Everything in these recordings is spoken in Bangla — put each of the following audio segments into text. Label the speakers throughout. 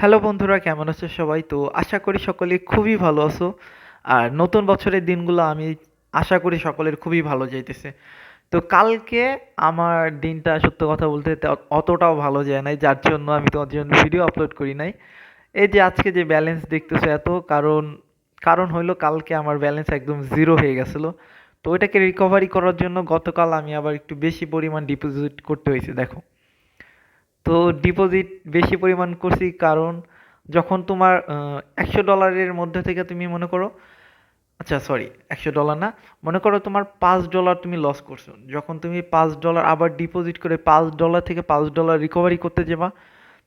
Speaker 1: হ্যালো বন্ধুরা, কেমন আছো সবাই? তো আশা করি সকলে খুবই ভালো আছো। আর নতুন বছরের দিনগুলো আমি আশা করি সকলের খুবই ভালো যাইতেছে। তো কালকে আমার দিনটা সত্য কথা বলতে অতটাও ভালো যায় নাই, যার জন্য আমি তোমার জন্য ভিডিও আপলোড করি নাই। এই যে আজকে যে ব্যালেন্স দেখতেছো এত, কারণ কারণ হইলো কালকে আমার ব্যালেন্স একদম জিরো হয়ে গেছিলো। তো ওইটাকে রিকভারি করার জন্য গতকাল আমি আবার একটু বেশি পরিমাণ ডিপোজিট করতে হয়েছে, দেখো। তো ডিপোজিট বেশি পরিমাণ করছি কারণ যখন তোমার $100 মধ্যে থেকে তুমি মনে করো, আচ্ছা সরি, $100 না, মনে করো তোমার $5 তুমি লস করছো, যখন তুমি $5 আবার ডিপোজিট করে $5 থেকে $5 রিকভারি করতে যাবা,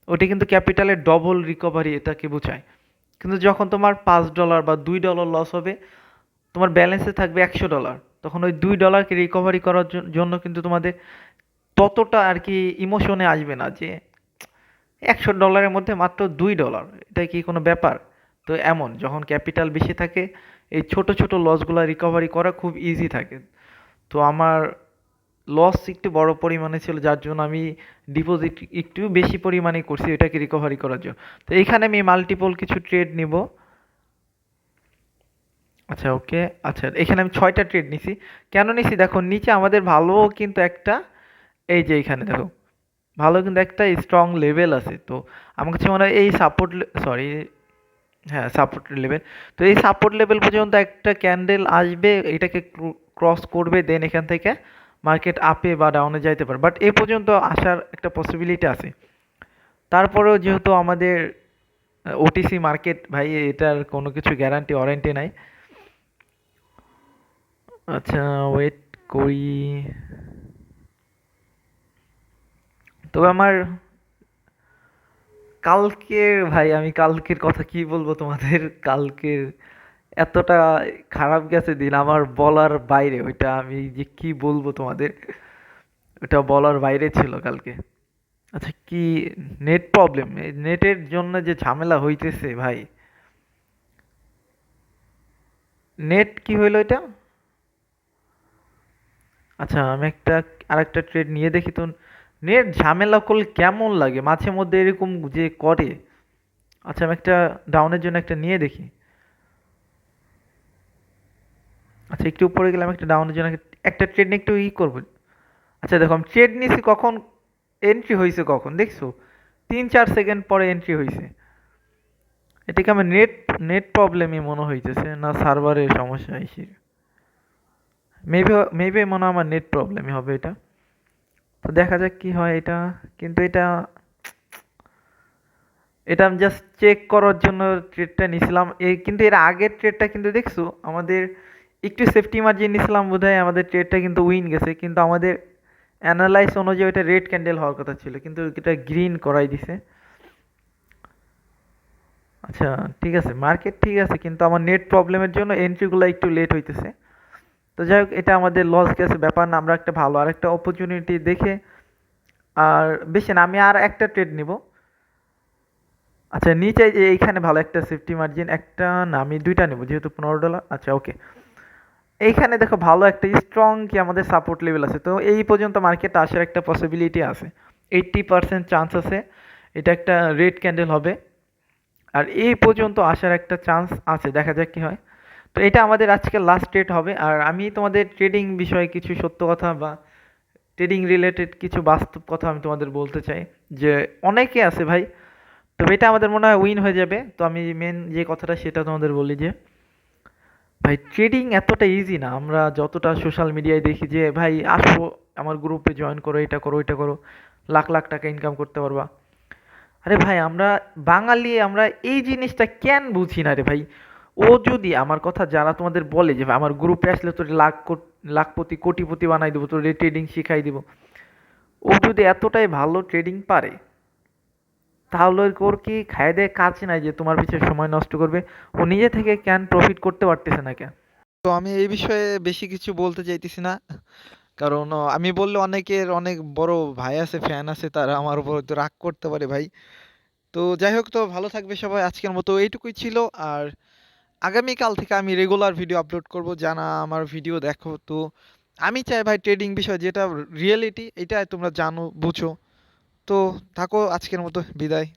Speaker 1: ওটা কিন্তু ক্যাপিটালের ডবল রিকভারি এটাকে বোঝায়। কিন্তু যখন তোমার $5 বা $2 লস হবে, তোমার ব্যালেন্সে থাকবে $100, তখন ওই $2কে রিকভারি করার জন্য কিন্তু তোমাদের ততটা আর কি ইমোশনে আসবে না যে $100 মধ্যে মাত্র $2, এটা কি কোনো ব্যাপার? তো এমন যখন ক্যাপিটাল বেশি থাকে, এই ছোট ছোট লসগুলো রিকভারি করা খুব ইজি থাকে। তো আমার লস একটু বড় পরিমাণে ছিল, যার জন্য আমি ডিপোজিট একটু বেশি পরিমাণে করছি এটাকে রিকভারি করার জন্য। তো এইখানে আমি মাল্টিপল কিছু ট্রেড নিব। আচ্ছা ওকে, আচ্ছা এখানে আমি 6টা ট্রেড নিছি। কেন নিছি দেখো, নিচে আমাদের ভালো কিন্তু একটা, এই যে এখানে দেখো ভালো কিন্তু একটা স্ট্রং লেভেল আছে। তো আমার কাছে মনে হয় এই সাপোর্ট, সরি, হ্যাঁ সাপোর্ট লেভেল। তো এই সাপোর্ট লেভেল পর্যন্ত একটা ক্যান্ডেল আসবে, এটাকে ক্রস করবে, দেন এখান থেকে মার্কেট আপে বা ডাউনে যাইতে পারে, বাট এ পর্যন্ত আসার একটা পসিবিলিটি আছে। তারপরেও যেহেতু আমাদের ওটিসি মার্কেট ভাই, এটার কোনো কিছু গ্যারান্টি ওয়ারেন্টি নাই। আচ্ছা ওয়েট করি। তবে আমার কালকের, ভাই আমি কালকের কথা কি বলবো তোমাদের, কালকের এতটা খারাপ গেছে দিন আমার বলার বাইরে, ওইটা আমি যে কি বলবো তোমাদের, ওটা বলার বাইরে ছিল কালকে। আচ্ছা কি, নেট প্রবলেম, নেটের জন্য যে ঝামেলা হইতেছে ভাই। নেট কি হইলো এটা? আচ্ছা আমি আরেকটা ট্রেড নিয়ে দেখি তো। নেট ঝামেলা করলে কেমন লাগে মাঝে মধ্যে এরকম যে করে। আচ্ছা আমি একটা ডাউনের জন্য একটা নিয়ে দেখি। আচ্ছা একটু উপরে গেলাম, একটা ডাউনের জন্য একটা ট্রেড নিয়ে একটু করবো। আচ্ছা দেখো আমি ট্রেড নিছি কখন, এন্ট্রি হয়েছে কখন দেখছো? 3-4 সেকেন্ড পরে এন্ট্রি হয়েছে। এটাকে আমার নেট নেট প্রবলেমই মনে হইতেছে, না সার্ভারের সমস্যা হয়েছে? মেবি মেবি মনে হয় আমার নেট প্রবলেমই হবে এটা। তো দেখা যাক কি হয় এটা। কিন্তু এটা এটা আমি জাস্ট চেক করার জন্য ট্রেডটা নিছিলাম, এই কিন্তু এর আগের ট্রেডটা কিন্তু দেখছো আমাদের একটু সেফটি মার্জিন নিছিলাম বোধহয়, আমাদের ট্রেডটা কিন্তু উইন গেছে, কিন্তু আমাদের অ্যানালাইস অনুযায়ী ওটা রেড ক্যান্ডেল হওয়ার কথা ছিল, কিন্তু এটা গ্রিন করাই দিছে। আচ্ছা ঠিক আছে, মার্কেট ঠিক আছে, কিন্তু আমার নেট প্রবলেমের জন্য এন্ট্রিগুলো একটু লেট হইতেছে। তো যাই হোক, এটা আমাদের লস গেছে ব্যাপার না, আমরা একটা ভালো আর একটা অপরচুনিটি দেখে, আর বেশি না, আমি আর একটা ট্রেড নিব। আচ্ছা নিচে যে এইখানে ভালো একটা সেফটি মার্জিন, একটা না আমি দুইটা নেব যেহেতু $15। আচ্ছা ওকে, এইখানে দেখো ভালো একটা স্ট্রং কি আমাদের সাপোর্ট লেভেল আছে, তো এই পর্যন্ত মার্কেট আসার একটা পসিবিলিটি আছে, 80% চান্স আছে এটা একটা রেড ক্যান্ডেল হবে। আর এই পর্যন্ত আসার একটা চান্স আছে, দেখা যাক কি হয়। তো এটা আমাদের আজকে লাস্ট ট্রেড হবে। আর আমি তোমাদের ট্রেডিং বিষয়ে কিছু সত্য কথা বা ট্রেডিং রিলেটেড কিছু বাস্তব কথা আমি তোমাদের বলতে চাই, যে অনেকে আছে ভাই, তবে এটা আমাদের মনে হয় উইন হয়ে যাবে। তো আমি মেন যে কথাটা সেটা তোমাদের বলি যে ভাই ট্রেডিং এতটা ইজি না, আমরা যতটা সোশ্যাল মিডিয়ায় দেখি যে ভাই আসো আমার গ্রুপে জয়েন করো, এটা করো ওইটা করো, লাখ লাখ টাকা ইনকাম করতে পারবা। আরে ভাই আমরা বাঙালি, আমরা এই জিনিসটা কেন বুঝি না রে ভাই। ও যদি আমার কথা যারা তোমাদের বলে যে ভাই আমার গ্রুপে আসলে তোর লাখপতি কোটিপতি বানাই দেবো, তোর ট্রেডিং শিখাই দিব, ও যদি এতটাই ভালো ট্রেডিং পারে, তাহলে ওর কি খায় দেয় কাজ নাই যে তোমার পিছনে সময় নষ্ট করবে? ও নিজে থেকে কেন প্রফিট করতে পারতেছে না কেন? তো আমি এই বিষয়ে বেশি কিছু বলতে চাইতেছি না, কারণ আমি বললে অনেকের অনেক বড় ভাই আছে, ফ্যান আছে, তারা আমার উপর হয়তো রাগ করতে পারে ভাই। তো যাই হোক, তো ভালো থাকবে সবাই, আজকের মতো এইটুকুই ছিল। আর আগামীকাল থেকে আমি রেগুলার ভিডিও আপলোড করব, জানা আমার ভিডিও দেখো। তো আমি চাই ভাই ট্রেডিং বিষয় যেটা রিয়েলিটি, এটা তোমরা জানো বুঝো। তো থাকো, আজকের মতো বিদায়।